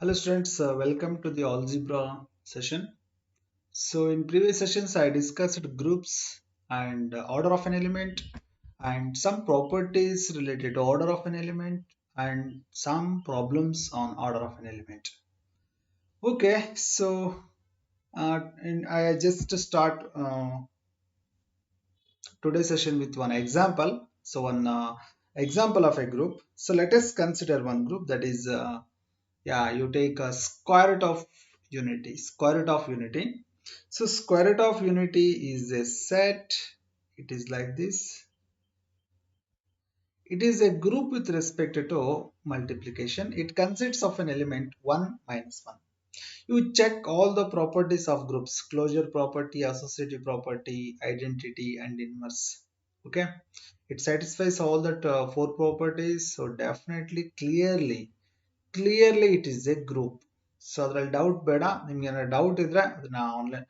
Hello students, welcome to the algebra session. So in previous sessions I discussed groups and order of an element and some properties related to order of an element and some problems on order of an element. Okay, so and I just start today's session with one example. So one example of a group. So let us consider one group that is yeah, you take a square root of unity, so square root of unity is a set. It is like this. It is a group with respect to multiplication. It consists of an element 1 minus 1. You check all the properties of groups: closure property, associative property, identity, and inverse. Okay, it satisfies all that four properties, so definitely clearly it is a group. So ಅದ್ರಲ್ಲಿ doubt ಬೇಡ. ನಿಮ್ಗೆ ಏನಾದ್ರು doubt ಇದ್ರೆ ಅದನ್ನ online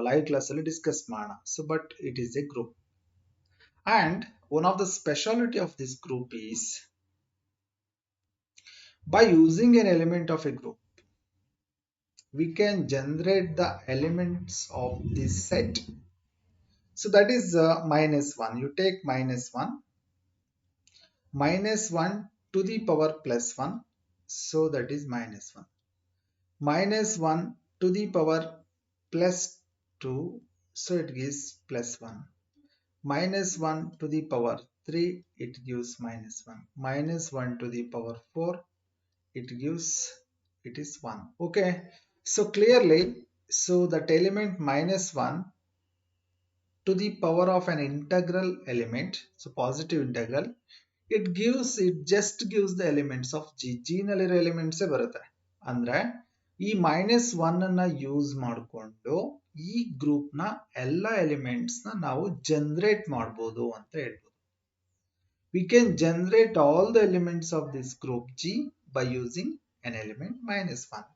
live class ಅಲ್ಲಿ discuss ಮಾಡೋಣ. So but it is a group, and one of the speciality of this group is by using an element of a group we can generate the elements of this set. So that is minus 1. You take minus 1 to the power plus 1, so that is minus 1. Minus 1 to the power plus 2, so it gives plus 1. Minus 1 to the power 3, it gives minus 1. Minus 1 to the power 4, it is 1. Okay, so clearly, so that element minus 1 to the power of an integral element, so positive integral, it just gives the elements of g ನಲ್ಲಿರೋ elements ಬರುತ್ತೆ. ಅಂದ್ರೆ ಈ minus one ಅನ್ನ use ಮಾಡಿಕೊಂಡು ಈ group ನ ಎಲ್ಲ elements ನ ನಾವು ಜನರೇಟ್ ಮಾಡಬಹುದು ಅಂತ ಹೇಳ್ಬೋದು. We can generate all the elements of this group G by using an element minus 1.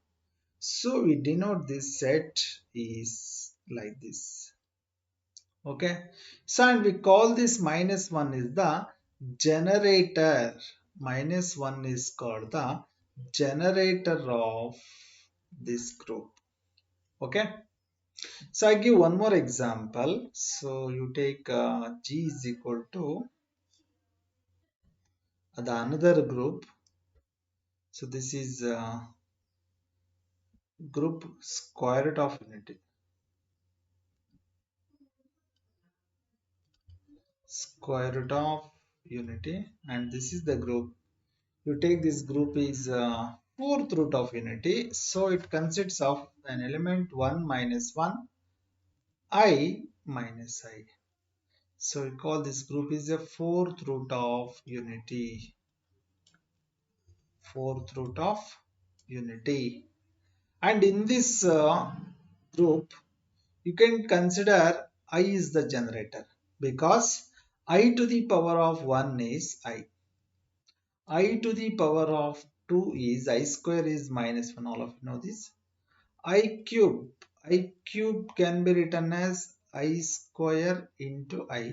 So we denote this set is like this. Okay, so and we call this minus 1 is the generator. Minus 1 is called the generator of this group. Okay, so I give one more example. So you take G is equal to the another group. So this is group square root of unity. Square root of unity, and this is the group. You take this group is fourth root of unity, so it consists of an element 1 minus 1, I minus I. So we call this group is a fourth root of unity. Fourth root of unity. And in this group, you can consider I is the generator, because I to the power of 1 is I to the power of 2 is I square is minus 1. All of you know this. I cube can be written as I square into I,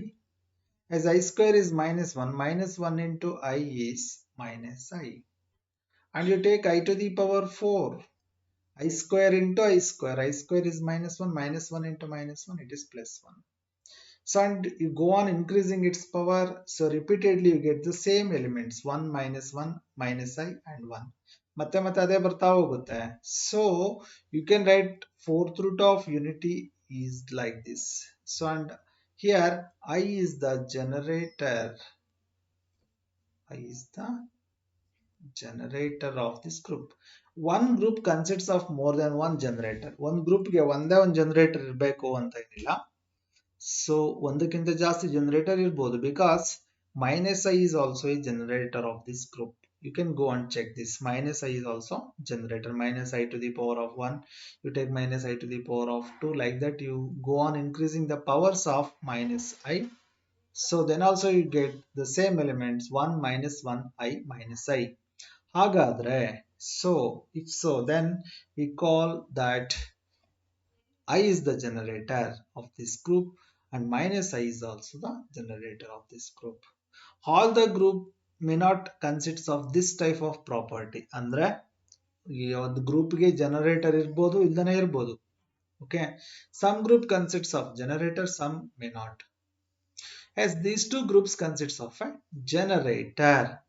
as I square is minus 1. Minus 1 into I is minus I. And you take I to the power 4. I square into I square. I square is minus 1. Minus 1 into minus 1, it is plus 1. So and you go on increasing its power. So repeatedly you get the same elements 1 minus 1 minus I and 1. ಮತ್ತೆ ಮತ್ತೆ ಅದೇ ಬರ್ತಾ ಹೋಗುತ್ತೆ. So you can write fourth root of unity is like this. So and here I is the generator. I is the generator of this group. One group consists of more than one generator. One group ಗೆ ಒಂದೇ ಒಂದು generator ಇರಬೇಕು ಅಂತ ಏನಿಲ್ಲ. So ಒಂದಕ್ಕಿಂತ ಜಾಸ್ತಿ generator ಇರಬಹುದು, because minus I is also a generator of this group. You can go and check this. Minus I is also generator. Minus I to the power of 1. You take minus I to the power of 2. Like that you go on increasing the powers of minus I. So then also you get the same elements 1 minus 1 I minus I. ಹಾಗಾದ್ರೆ so if so, then we call that I is the generator of this group, and minus I is also the generator of this group. All the group may not consist of this type of property. ಅಂದ್ರೆ ಈ ಒಂದು ಗ್ರೂಪ್ಗೆ generator ಇರ್ಬೋದು ಇಲ್ದನೇ ಇರ್ಬೋದು. Okay, some group consists of generator, some may not. As these two groups consists of a generator,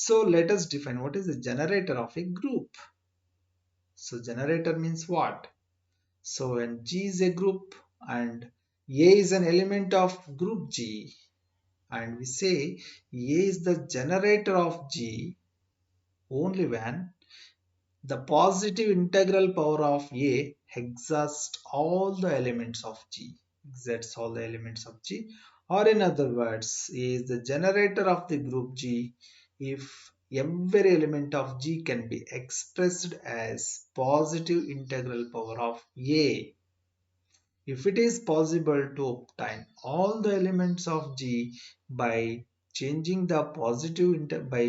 so let us define what is the generator of a group. So generator means what? So when G is a group and A is an element of group G, and we say A is the generator of G only when the positive integral power of A exhausts all the elements of G. Exhausts all the elements of G. Or in other words, A is the generator of the group G if every element of G can be expressed as positive integral power of A. If it is possible to obtain all the elements of G by changing the positive by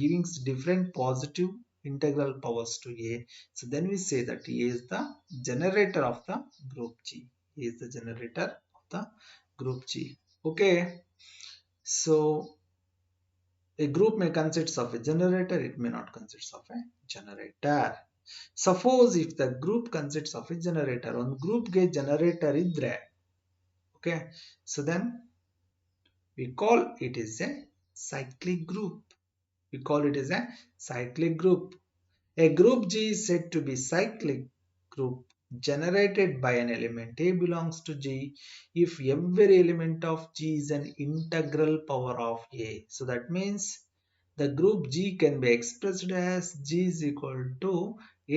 giving different positive integral powers to A, so then we say that A is the generator of the group G. A is the generator of the group G. Okay, so a group may consist of a generator, it may not consist of a generator. Suppose if the group consists of a generator, ಒಂದು ಗ್ರೂಪ್ಗೆ generator ಇದ್ರೆ, okay, so then we call it is a cyclic group. We call it as a cyclic group. A group G is said to be cyclic group generated by an element A belongs to G if every element of G is an integral power of A. So that means the group G can be expressed as G is equal to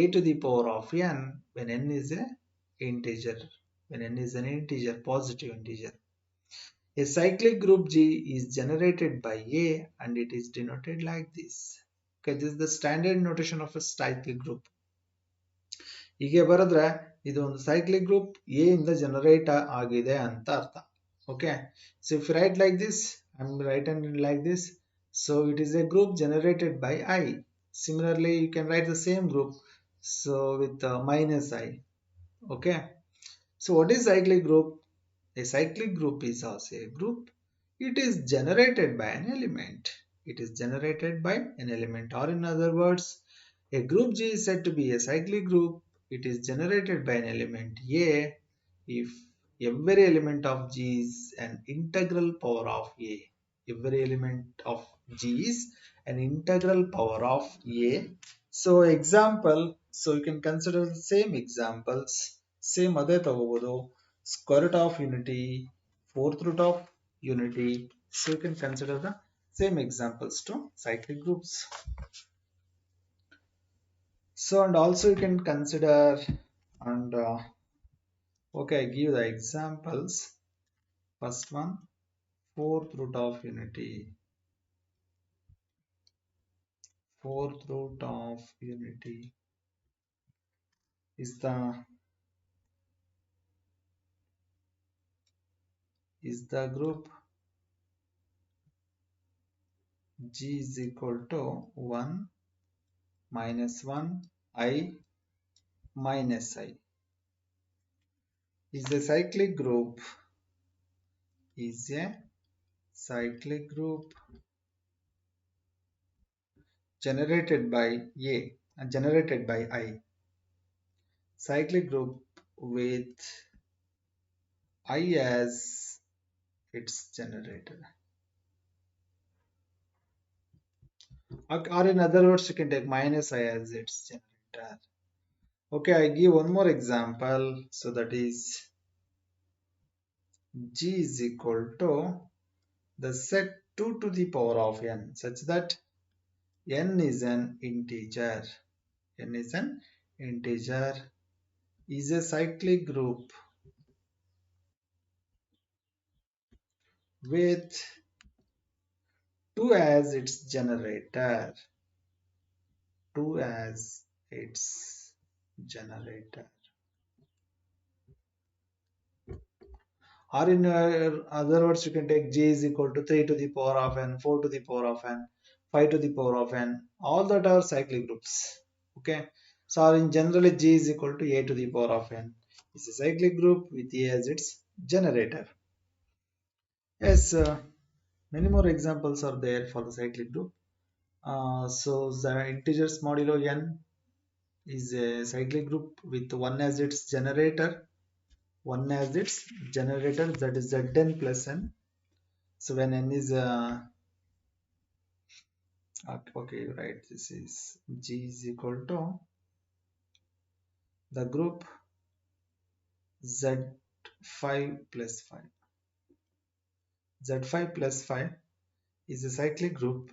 A to the power of n when n is a integer, when n is an integer, positive integer. A cyclic group G is generated by A and it is denoted like this. Okay, this is the standard notation of a cyclic group. ಹೀಗೆ ಬರೆದ್ರೆ ಇದು ಒಂದು cyclic group A ಇಂದ generate ಆಗಿದೆ ಅಂತ ಅರ್ಥ. Okay, so if you write like this, I'm writing like this, so it is a group generated by I. Similarly, you can write the same group so with minus I. Okay, so what is cyclic group? A cyclic group is also a group. It is generated by an element. It is generated by an element, or in other words, a group G is said to be a cyclic group. It is generated by an element A if every element of G is an integral power of A. Every element of G is an integral power of A. So example, so you can consider the same examples. Same ಅದೇ ತಗೋಬಹುದು. Square root of unity, fourth root of unity. So you can consider the same examples to cyclic groups. So and also you can consider and okay, I give the examples. First one, fourth root of unity. Fourth root of unity is the group G is equal to 1 minus 1 I minus I. Is a cyclic group. Is a cyclic group generated by A and generated by I. Cyclic group with I as its generator. Or in other words, you can take minus I as its generator. Okay, I give one more example. So that is G is equal to the set 2 to the power of n such that n is an integer. N is an integer is a cyclic group with 2 as its generator. 2 as its generator. Or in other words, you can take G is equal to 3 to the power of n, 4 to the power of n, 5 to the power of n. All that are cyclic groups. Okay. So in generally G is equal to A to the power of n. It's a cyclic group with A as its generator. Yes, many more examples are there for the cyclic group. So the integers modulo n is a cyclic group with one as its generator, that is Zn plus n. So when n is okay, right, this is G is equal to the group Z5 plus 5. Z5 plus 5 is a cyclic group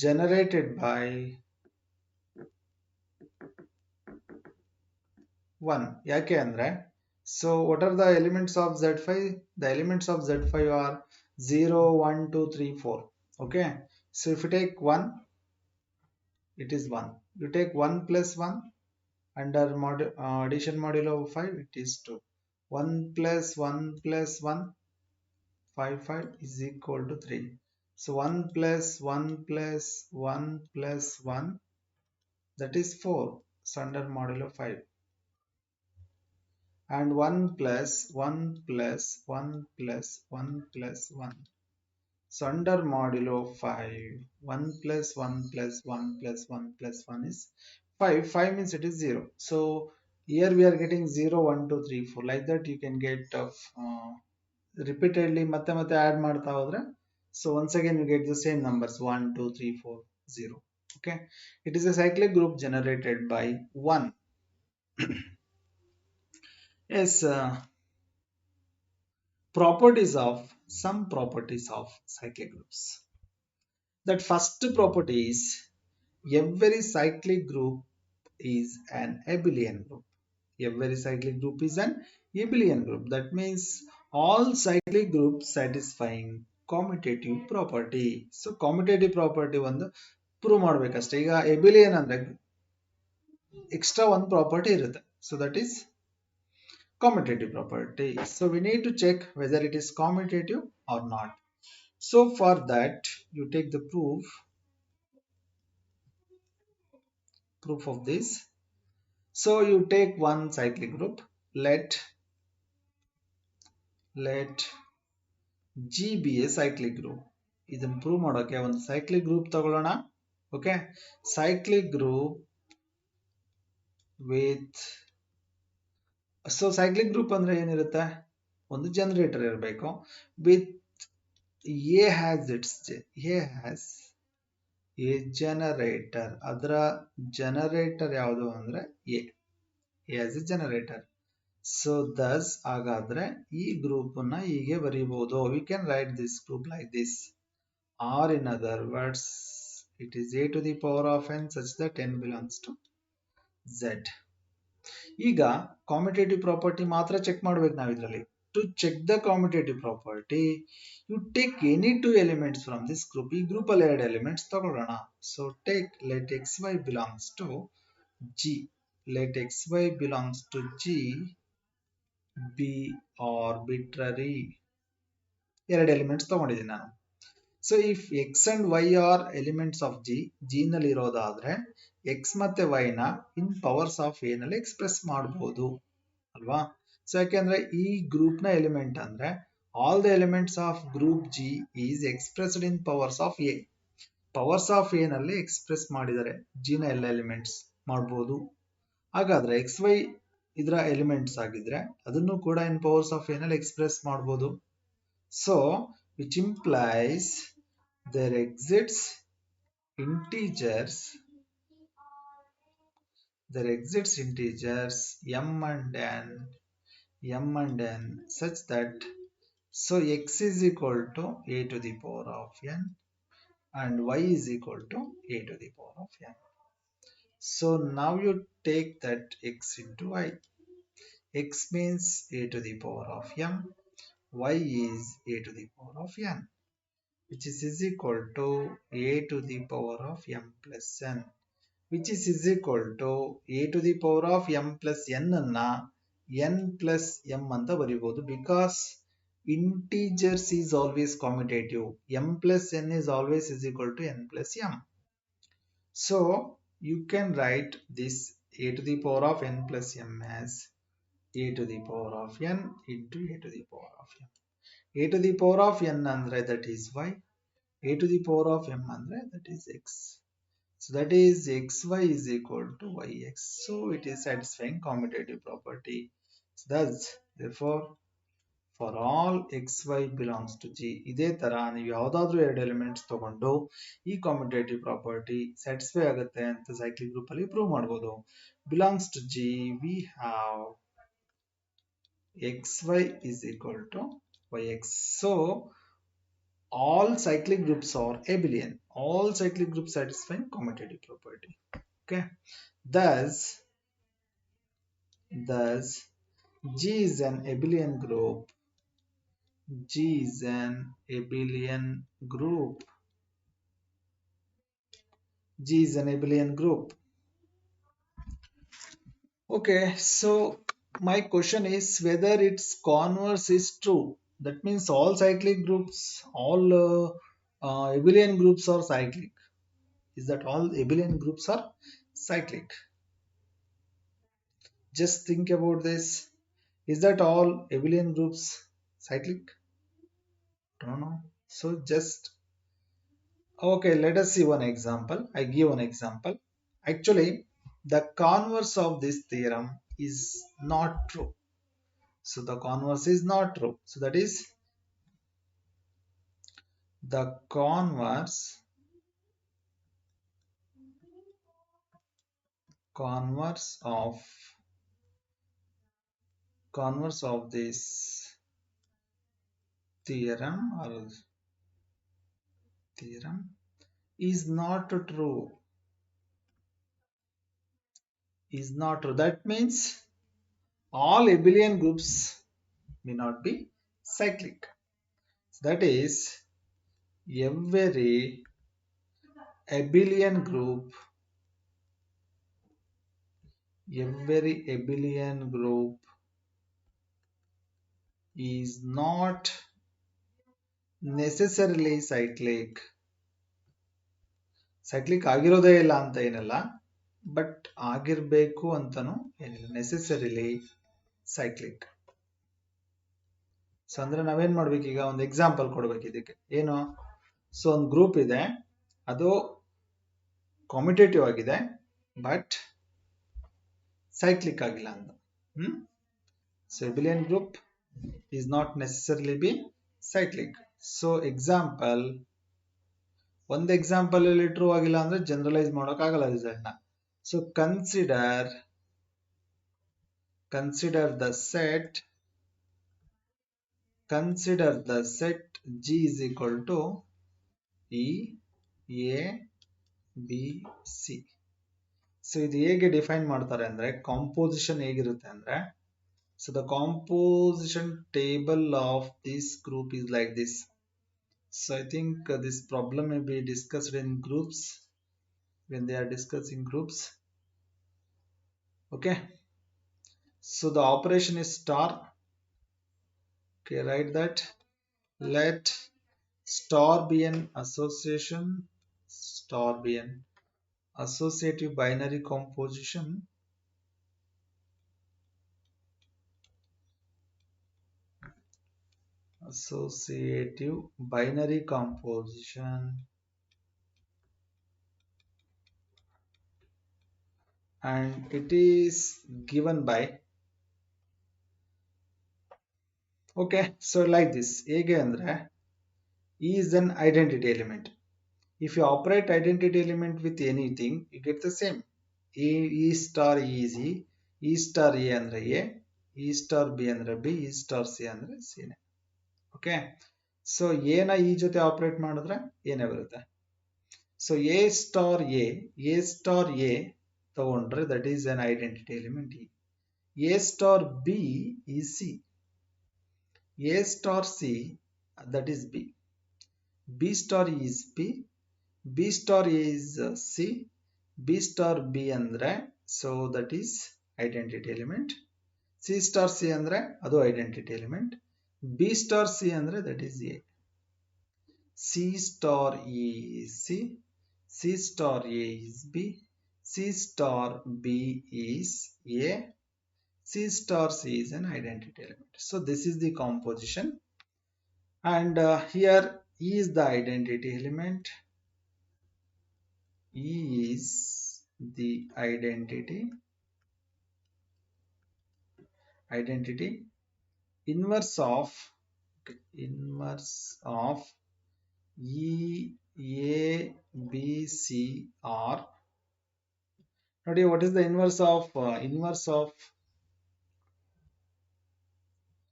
generated by 1. ಯಾಕೆ ಅಂದ್ರೆ so what are the elements of Z5? The elements of Z5 are 0, 1, 2, 3, 4. Okay, so if you take 1, it is 1. You take 1 plus 1 under addition modulo of 5, it is 2. 1 plus 1 plus 1, 5 is equal to 3. So 1 plus 1 plus 1 plus 1, that is 4. So under modulo 5. And 1 plus 1 plus 1 plus 1 plus 1. So under modulo 5, 1 plus 1 plus 1 plus 1 plus 1 is 5. 5 means it is 0. So here we are getting 0, 1, 2, 3, 4. Like that you can get repeatedly ಮತ್ತೆ add ಮಾಡ್ತಾ ಹೋದ್ರೆ. So once again you get the same numbers 1, 2, 3, 4, 0. Okay, it is a cyclic group generated by 1. Yes, some properties of cyclic groups. That first property is every cyclic group is an abelian group. Every cyclic group is an abelian group. That means all cyclic groups satisfying commutative property. So commutative property ಒಂದು prove ಮಾಡಬೇಕಷ್ಟೇ. ಈಗ abelian ಅಂದ್ರೆ extra one property ಇರುತ್ತೆ. So that is commutative property. So we need to check whether it is commutative or not. So for that you take the proof of this. So you take one cyclic group, let G be a cyclic group. ಇದನ್ನು prove ಮಾಡೋಕೆ ಒಂದು cyclic group ತಗೊಳ್ಳೋಣ. Okay, cyclic group with cyclic group ಅಂದ್ರೆ ಏನಿರುತ್ತೆ, ಒಂದು generator ಇರಬೇಕು with A has a generator. ಅದರ generator ಯಾವುದು ಅಂದ್ರೆ A has a generator. So thus ಹಾಗಾದ್ರೆ ಈ ಗ್ರೂಪ್ ಅನ್ನ ಹೀಗೆ ಬರೀಬಹುದು. We can write this group like this, or in other words it is a to the power of n such that n belongs to Z. ಈಗ commutative property ಮಾತ್ರ check ಮಾಡಬೇಕು ನಾವು ಇದರಲ್ಲಿ. To check the commutative property you take any two elements from this group. ಈ group ಅಲ್ಲಿ ಎರಡು elements ತಗೊಳ್ಳೋಣ. So take let xy belongs to G. Let xy belongs to G be arbitrary. ಎರಡು elements ತಗೊಂಡಿದ್ದೀನಿ ನಾನು. So if x and y are elements of G ನಲ್ಲಿ ಇರೋದಾದ್ರೆ x ಮತ್ತೆ y ನ ಇನ್ ಪವರ್ಸ್ ಆಫ್ a ನಲ್ಲಿ ಎಕ್ಸ್ಪ್ರೆಸ್ ಮಾಡಬಹುದು ಅಲ್ವಾ. ಸೊ ಯಾಕೆಂದ್ರೆ ಈ ಗ್ರೂಪ್ ನ ಎಲಿಮೆಂಟ್ ಅಂದ್ರೆ all the elements of group G is expressed in powers of a. Powers of a ನಲ್ಲಿ ಎಕ್ಸ್ಪ್ರೆಸ್ ಮಾಡಿದರೆ G ನ ಎಲ್ಲ ಎಲಿಮೆಂಟ್ಸ್ ಮಾಡಬಹುದು. ಹಾಗಾದ್ರೆ xy ಇದರ ಎಲಿಮೆಂಟ್ಸ್ ಆಗಿದ್ರೆ ಅದನ್ನು ಕೂಡ ಇನ್ ಪವರ್ಸ್ ಆಫ್ a ನಲ್ಲಿ ಎಕ್ಸ್ಪ್ರೆಸ್ ಮಾಡಬಹುದು. So which implies there exists integers m and n such that so x is equal to a to the power of n and y is equal to a to the power of n. So now you take that x into y. X means a to the power of m, y is a to the power of n, which is equal to a to the power of m plus n, which is equal to a to the power of m plus n ಅನ್ನ n plus m ಅಂತ ಬರಿಬಹುದು. Because integers is always commutative. m plus n is always is equal to n plus m. So you can write this a to the power of n plus m as a to the power of n into a to the power of m. A to the power of n andre that is y. a to the power of m andre that is x. So that is xy is equal to yx. So it is satisfying commutative property. So thus, therefore, for all xy belongs to G. ಇದೇ ತರ ನೀವು ಯಾವುದಾದ್ರೂ ಎರಡು elements ತಗೊಂಡು ಈ ಕಾಮ್ಯುಟೇಟಿವ್ property satisfy ಆಗುತ್ತೆ ಅಂತ cyclic group ಅಲ್ಲಿ ಪ್ರೂವ್ ಮಾಡಬಹುದು. Belongs to G, we have xy is equal to yx. So all cyclic groups are abelian. All cyclic groups satisfying commutative property. Okay. Thus G is an abelian group. G is an abelian group. G is an abelian group. Okay, so my question is whether its converse is true. That means all cyclic groups, all abelian groups are cyclic. Is that all abelian groups are cyclic? Just think about this. Is that all abelian groups cyclic? Don't know. So just okay, let us see one example. I give one example. Actually, the converse of this theorem is not true. So the converse is not true. So that is the converse of this theorem is not true. Is not true. That means all abelian groups may not be cyclic. So that is every abelian group is not necessarily cyclic. Cyclic ಆಗಿರೋದೇ ಇಲ್ಲ ಅಂತ ಏನಲ್ಲ, but ಆಗಿರಬೇಕು ಅಂತನೂ ಏನಿಲ್ಲ, necessarily cyclic. So ಅಂದ್ರೆ ನಾವೇನ್ ಮಾಡ್ಬೇಕು, ಈಗ ಒಂದು ಎಕ್ಸಾಂಪಲ್ ಕೊಡ್ಬೇಕು ಇದಕ್ಕೆ. ಏನು? ಸೊ ಒಂದು ಗ್ರೂಪ್ ಇದೆ, ಅದು ಕಾಮ್ಯುಟೇಟಿವ್ ಆಗಿದೆ ಬಟ್ ಸೈಕ್ಲಿಕ್ ಆಗಿಲ್ಲ ಅಂತ. So abelian group is not necessarily be cyclic. So example, ಒಂದು ಎಕ್ಸಾಂಪಲ್ ಅಲ್ಲಿ ಟ್ರೂ ಆಗಿಲ್ಲ ಅಂದ್ರೆ ಜನರಲೈಸ್ ಮಾಡೋಕ್ ಆಗಲ್ಲ ರಿಸಲ್ಟ್ ನ. So consider the set G is equal to E A B C. So ಇದು ಹೇಗೆ ಡಿಫೈನ್ ಮಾಡ್ತಾರೆ ಅಂದ್ರೆ, ಕಾಂಪೋಸಿಷನ್ ಹೇಗಿರುತ್ತೆ ಅಂದ್ರೆ, so the composition table of this group is like this. So I think this problem may be discussed in groups when they are discussing groups. Okay. So the operation is star. Okay, write that. Let star be an associative binary composition and it is given by, okay, so like this. ಹೇಗೆ ಅಂದ್ರೆ, E is an identity element. If you operate identity element with anything, you get the same. E star E is E star A andre A, E star B andre B, E star C andre C. Okay, so A ನ ಈ ಜೊತೆ operate ಮಾಡಿದ್ರೆ ಏನೇ ಬರುತ್ತೆ. So A star A ತಗೊಂಡ್ರೆ that is an identity element E. A star B is C, A star C that is B, B star is B, B star A is C, B star B ಅಂದ್ರೆ so that is identity element. C star C ಅಂದ್ರೆ ಅದು identity element. B star C andre that is A. C star E is C, C star A is B, C star B is A, C star C is an identity element. So this is the composition, and here E is the identity element. E is the identity inverse of E, A, B, C, R. Now, what is the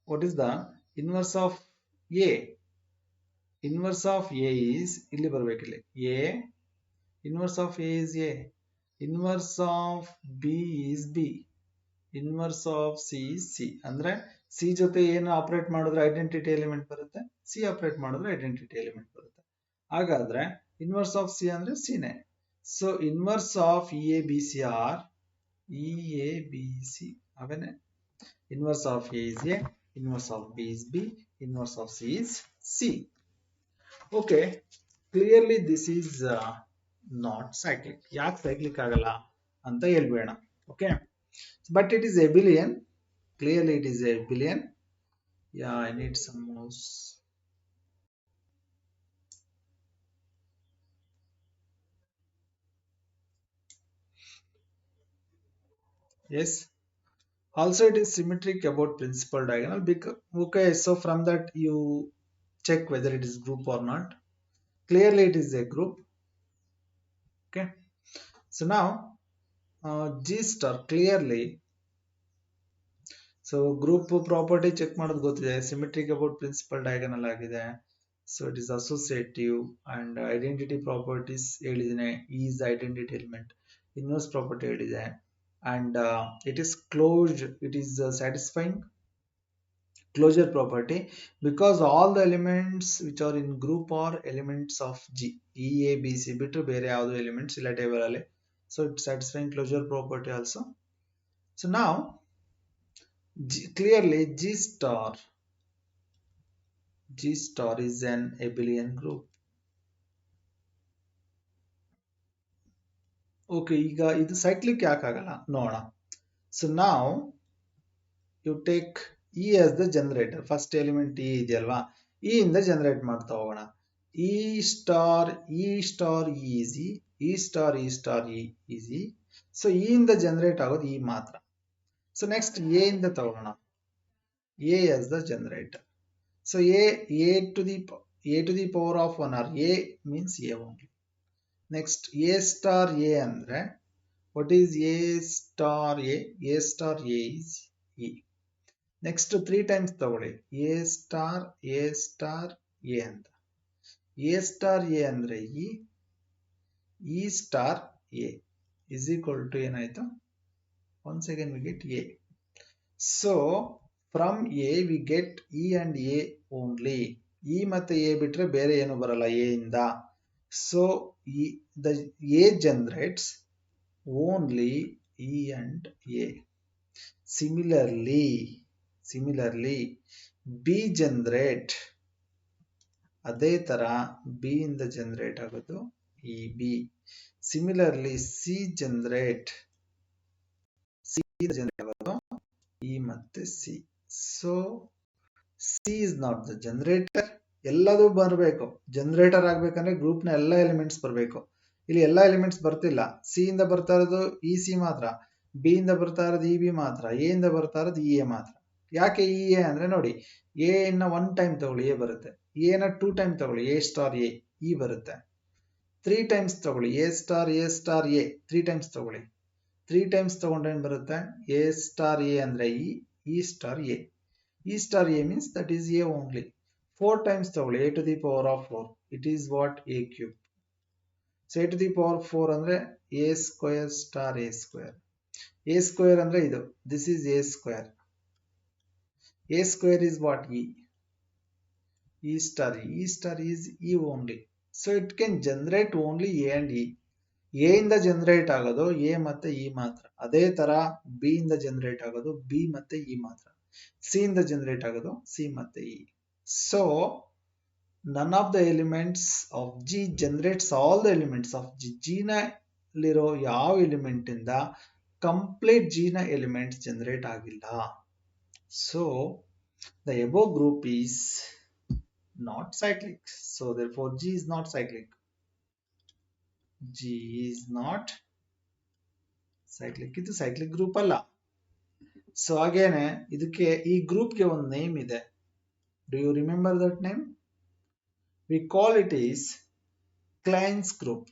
what is the inverse of A? Inverse of A is ಇಲ್ಲಿ ಬರಬೇಕಿಲ್ಲ. A inverse of A is A. Inverse of B is B. Inverse of C is C. ಅಂದ್ರೆ C ಜೊತೆ ಏನು operate ಮಾಡಿದ್ರೆ identity element ಬರುತ್ತೆ, C operate ಮಾಡಿದ್ರೆ identity element ಬರುತ್ತೆ. ಹಾಗಾದ್ರೆ inverse of C ಅಂದ್ರೆ C ನೇ. So inverse of EABC or EABC ಅವನೇ. Inverse of A is A, inverse of B is B, inverse of C is C. Okay, clearly this is not cyclic. ಯಾಕೆ cyclic ಆಗಲ್ಲ ಅಂತ ಹೇಳ್ಬೇಡ. Okay, but it is abelian. Clearly it is abelian. Yeah, I need some mouse. Yes. Also it is symmetric about principal diagonal. Okay, so from that you check whether it is group or not. Clearly it is a group. Okay, so now G star clearly. So group property check ಮಾಡೋದು ಗೊತ್ತಿದೆ, symmetric about principal diagonal ಆಗಿದೆ. So it is associative and identity properties ಹೇಳಿದ್ದೀನಿ. E is the identity element. Inverse property ಹೇಳಿದೆ and it is closed. It is satisfying closure property because all the elements which are in group are elements of G. E, A, B, C ಬಿಟ್ಟು ಬೇರೆ ಯಾವುದು elements ಇಲ್ಲ table ಅಲ್ಲಿ. So it's satisfying closure property also. So now clearly G star is an abelian group. Okay, ಈಗ ಇದು cyclic ಯಾಕೆ ಆಗಲ್ಲ ನೋಡೋಣ. So now you take E as the generator. First element E ಇದೆಯಲ್ವಾ, E ಇಂದ generate ಮಾಡ್ತಾ ಹೋಗೋಣ. E star E is E, E star E is E. So E ಇಂದ ಜನರೇಟ್ ಆಗೋದು E ಮಾತ್ರ. So next A ಇಂದ ತಗೋಣ. A as the generator. So A to the power of 1 or A means A only. Next A star A andre what is A star A? A star A is E. Next 3 times ತಗೊಳ್ಳಿ. A star A ಅಂತ. A star A ಅಂದ್ರೆ E star A is equal to ಏನಾಯ್ತು? Once again we get A. So from A we get E and A only. E ಮತ್ತೆ A ಬಿಟ್ರೆ ಬೇರೆ ಏನು ಬರಲ್ಲ A ಇಂದ. So the A generates only E and A. Similarly B generate ಅದೇ ತರ B ಇಂದ ಜನರೇಟ್ ಆಗೋದು EB. Similarly C generate ಆಗೋದು E ಮತ್ತೆ C. So C is not the generator. ಎಲ್ಲದೂ ಬರಬೇಕು. ಜನರೇಟರ್ ಆಗ್ಬೇಕಂದ್ರೆ ಗ್ರೂಪ್ ನ ಎಲ್ಲ ಎಲಿಮೆಂಟ್ಸ್ ಬರಬೇಕು. ಇಲ್ಲಿ ಎಲ್ಲ ಎಲಿಮೆಂಟ್ಸ್ ಬರ್ತಿಲ್ಲ. C ಇಂದ ಬರ್ತಾ ಇರೋದು EC ಮಾತ್ರ, B ಇಂದ ಬರ್ತಾ ಇರೋದು EB ಮಾತ್ರ, A ಇಂದ ಬರ್ತಾ ಇರೋದು EA ಮಾತ್ರ. ಯಾಕೆ EA ಅಂದ್ರೆ ನೋಡಿ, A ನ 1 ಟೈಮ್ ತಗೊಳ್ಳಿ A ಬರುತ್ತೆ, A ನ 2 ಟೈಮ್ ತಗೊಳ್ಳಿ A ಸ್ಟಾರ್ A E ಬರುತ್ತೆ, 3 ಟೈಮ್ಸ್ ತಗೊಳ್ಳಿ A ಸ್ಟಾರ್ A 3 ಟೈಮ್ಸ್ ತಗೊಳ್ಳಿ, 3 ಟೈಮ್ಸ್ ತಗೊಂಡ್ರೆ ಏನು ಬರುತ್ತೆ A ಸ್ಟಾರ್ A ಅಂದ್ರೆ E star A. E star A means that is A only. 4 times ತಗೊಳ್ಳಿ A to the power of 4. It is what? A cube. So A to the power 4 ಅಂದ್ರೆ A square star A square. A square ಅಂದ್ರೆ ಇದು. This is A square. A square is what? E. E star E. E star is E only. So it can generate only A and E. A ಇಂದ generate ಆಗೋದು A ಮತ್ತೆ E ಮಾತ್ರ. ಅದೇ ತರ B ಇಂದ generate ಆಗೋದು B ಮತ್ತೆ E ಮಾತ್ರ. C ಇಂದ ಜನರೇಟ್ ಆಗೋದು C ಮತ್ತೆ E. So none of the elements of G generates all the elements of G. G ನಲ್ಲಿರೋ ಯಾವ ಎಲಿಮೆಂಟ್ ಇಂದ ಕಂಪ್ಲೀಟ್ G ನ ಎಲಿಮೆಂಟ್ಸ್ ಜನರೇಟ್ ಆಗಿಲ್ಲ. So the above group is not cyclic. So therefore G is not cyclic. G is not cyclic. ಇದು cyclic group ಅಲ್ಲ. So ಹಾಗೇನೆ ಇದಕ್ಕೆ ಈ ಗ್ರೂಪ್ಗೆ ಒಂದು ನೇಮ್ ಇದೆ. Do you remember that name? We call it is Klein's group.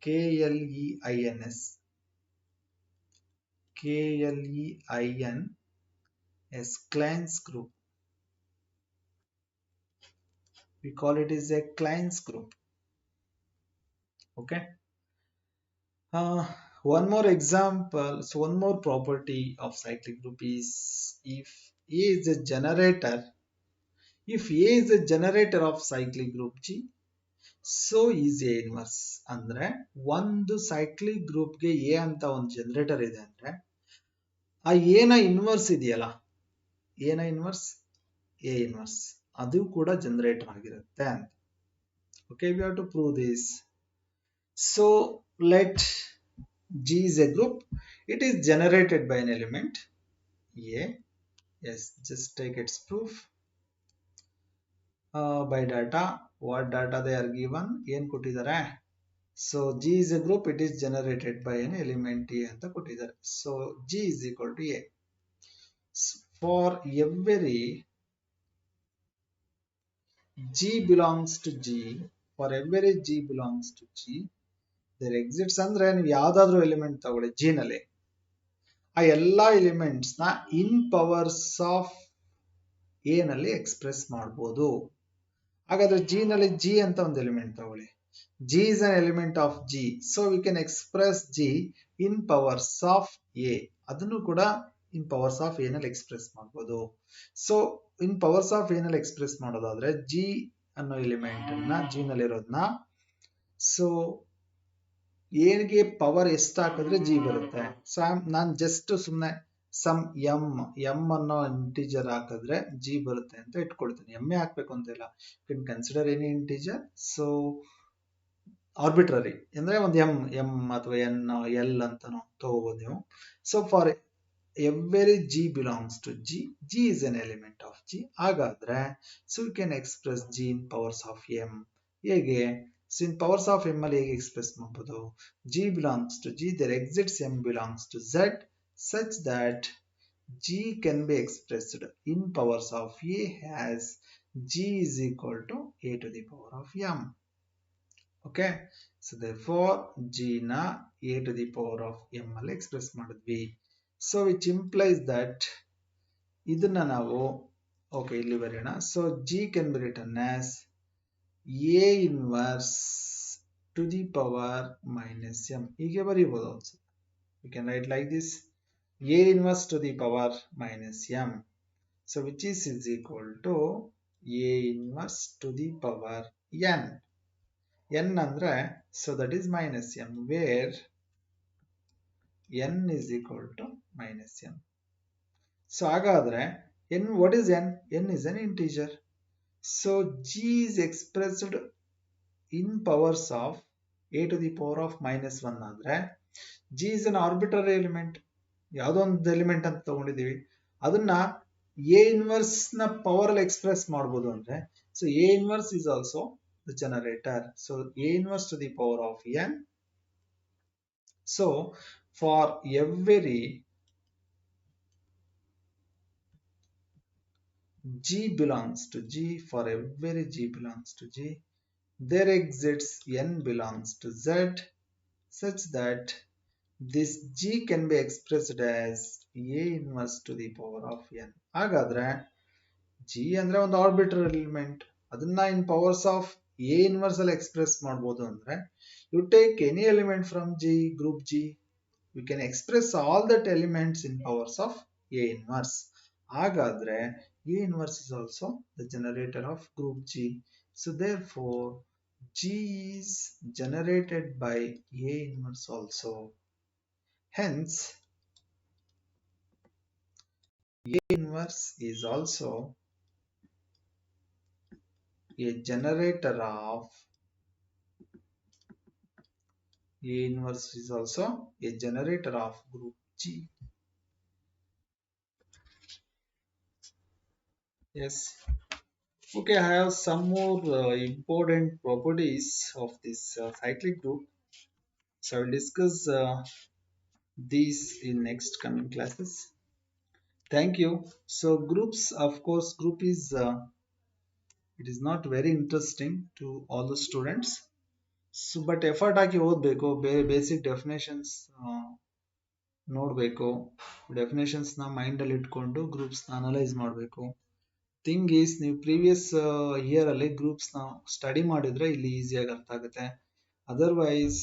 K-L-E-I-N-S. K-L-E-I-N-S. Klein's group. We call it is a Klein's group. Okay. One more example, so one more property of cyclic group is if A is a generator, if A is a generator of cyclic group G, so is A inverse. ಅಂದ್ರೆ ಒಂದು cyclic group ಗೆ A ಅಂತ ಒಂದು generator ಇದೆ ಅಂದ್ರೆ ಆ A ನ inverse ಇದೆಯಲ್ಲ, A ನ ಇನ್ವರ್ಸ್ A inverse ಅದು ಕೂಡ ಜನರೇಟರ್ ಆಗಿರುತ್ತೆ ಅಂತ. Okay, we have to prove this. So let G is a group. It is generated by an element A. Yes, just take its proof. By data, what data they are given? ಏನು ಕೊಟ್ಟಿದ್ದಾರೆ? So G is a group. It is generated by an element A ಅಂತ ಕೊಟ್ಟಿದ್ದಾರೆ. So G is equal to A. For every G belongs to G, for every G belongs to G, there exists ಅಂದ್ರೆ ನೀವು ಯಾವ್ದಾದ್ರು element ತಗೊಳ್ಳಿ G ನಲ್ಲಿ, ಆ ಎಲ್ಲಾ elements ನ ಇನ್ ಪವರ್ಸ್ ಆಫ್ ಎ ನಲ್ಲಿ ಎಕ್ಸ್ಪ್ರೆಸ್ ಮಾಡಬಹುದು. ಹಾಗಾದ್ರೆ G ನಲ್ಲಿ G ಅಂತ ಒಂದು ಎಲಿಮೆಂಟ್ ತಗೊಳ್ಳಿ. G is an element of G, so we can express G in powers of A. ಅದನ್ನು ಕೂಡ in powers of A ನಲ್ಲಿ ಎಕ್ಸ್ಪ್ರೆಸ್ ಮಾಡಬಹುದು. So in powers of A ನಲ್ಲಿ ಎಕ್ಸ್ಪ್ರೆಸ್ ಮಾಡೋದಾದ್ರೆ G ಅನ್ನೋ ಎಲಿಮೆಂಟ್ ಅನ್ನ G ನಲ್ಲಿರೋದನ್ನ ಸೊ ಏನ್ಗೆ ಪವರ್ ಎಷ್ಟು ಹಾಕಿದ್ರೆ G ಬರುತ್ತೆ. ಸೊ ನಾನು ಜಸ್ಟ್ ಸುಮ್ಮನೆ ಸಮ್ ಎಂ ಅನ್ನೋ ಇಂಟಿಜರ್ ಹಾಕಿದ್ರೆ G ಬರುತ್ತೆ ಅಂತ ಇಟ್ಕೊಳ್ತೀನಿ. ಎಂ ಹಾಕ್ಬೇಕು ಅಂತ ಇಲ್ಲ, can consider any integer. So arbitrary ಅಂದ್ರೆ ಒಂದು ಎಂ ಅಥವಾ ಎನ್ ಎಲ್ ಅಂತಾನು ತಗೋಬಹುದು ನೀವು. So for every G belongs to G, G is an element of G. ಹಾಗಾದ್ರೆ so you can express G in powers of M. ಹೇಗೆ? ಸೊ in powers of M ಅಲ್ಲಿ ಹೇಗೆ ಎಕ್ಸ್ಪ್ರೆಸ್ ಮಾಡಬಹುದು? G belongs to G, there exists M belongs to Z such that G can be expressed in powers of A as G is equal to A to the power of M. Okay, so therefore G na A to the power of M ಅಲ್ಲಿ express ಮಾಡಿದ್ವಿ. So which implies that ಇದನ್ನ ನಾವು okay ಇಲ್ಲಿ ಬರೆಯೋಣ. So G can be written as A inverse to the power minus M. ಹೀಗೆ ಬರೀಬಹುದು also. We can write like this, A inverse to the power minus M. So which is equal to A inverse to the power N. N andre so that is minus M, where N is equal to minus M. So ಹಾಗಾದ್ರೆ N, what is N? N is an integer. So G is expressed in powers of A to the power of minus 1 ಅಂದ್ರೆ G is an arbitrary element. ಯಾವುದೋ ಒಂದು element ಅಂತ ತಗೊಂಡಿದೀವಿ, ಅದನ್ನ A inverse ನ power ಅಲ್ಲಿ express ಮಾಡಬಹುದು ಅಂದ್ರೆ so A inverse is also the generator. So A inverse to the power of N. So for every G belongs to G, for every G belongs to G, there exists N belongs to Z such that this G can be expressed as A inverse to the power of N. ಹಾಗಾದ್ರೆ G ಅಂದ್ರೆ ಒಂದು arbitrary element, ಅದನ್ನ ಇನ್ powers of A inverse ಅಲ್ಲಿ express ಮಾಡಬಹುದು ಅಂದ್ರೆ you take any element from G, group G, we can express all that elements in powers of A inverse. ಹಾಗಾದ್ರೆ A inverse is also the generator of group G. So therefore G is generated by A inverse also. Hence A inverse is also a generator of A inverse is also a generator of group G. Yes. Okay, I have some more important properties of this cyclic group. So I will discuss these in next coming classes. Thank you. So groups, of course, group is it is not very interesting to all the students. So but effort ಹಾಕಿ ಓದಬೇಕು basic definitions ನೋಡಬೇಕು ಡೆಫಿನೇಷನ್ಸ್ನ ಮೈಂಡಲ್ಲಿ ಇಟ್ಕೊಂಡು ಗ್ರೂಪ್ಸ್ನ analyse ಮಾಡಬೇಕು thing is ನೀವು previous ಇಯರಲ್ಲಿ ಗ್ರೂಪ್ಸ್ನ study ಮಾಡಿದ್ರೆ ಇಲ್ಲಿ ಈಸಿಯಾಗಿ ಅರ್ಥ ಆಗುತ್ತೆ otherwise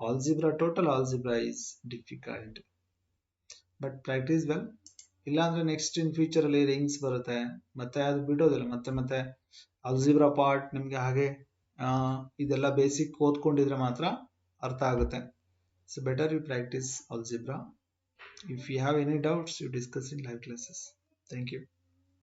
algebra total algebra is difficult but practice well ಇಲ್ಲಾಂದ್ರೆ ನೆಕ್ಸ್ಟ್ ಇನ್ ಫ್ಯೂಚರ್ ಅಲ್ಲಿ ರಿಂಗ್ಸ್ ಬರುತ್ತೆ ಮತ್ತೆ ಅದು ಬಿಡೋದಿಲ್ಲ ಮತ್ತೆ ಮತ್ತೆ ಆಲ್ಜಿಬ್ರಾ ಪಾರ್ಟ್ ನಿಮ್ಗೆ ಹಾಗೆ ಇದೆಲ್ಲ ಬೇಸಿಕ್ ಓದ್ಕೊಂಡಿದ್ರೆ ಮಾತ್ರ ಅರ್ಥ ಆಗುತ್ತೆ so better you practice algebra. If you have any doubts, you discuss in live classes. Thank you.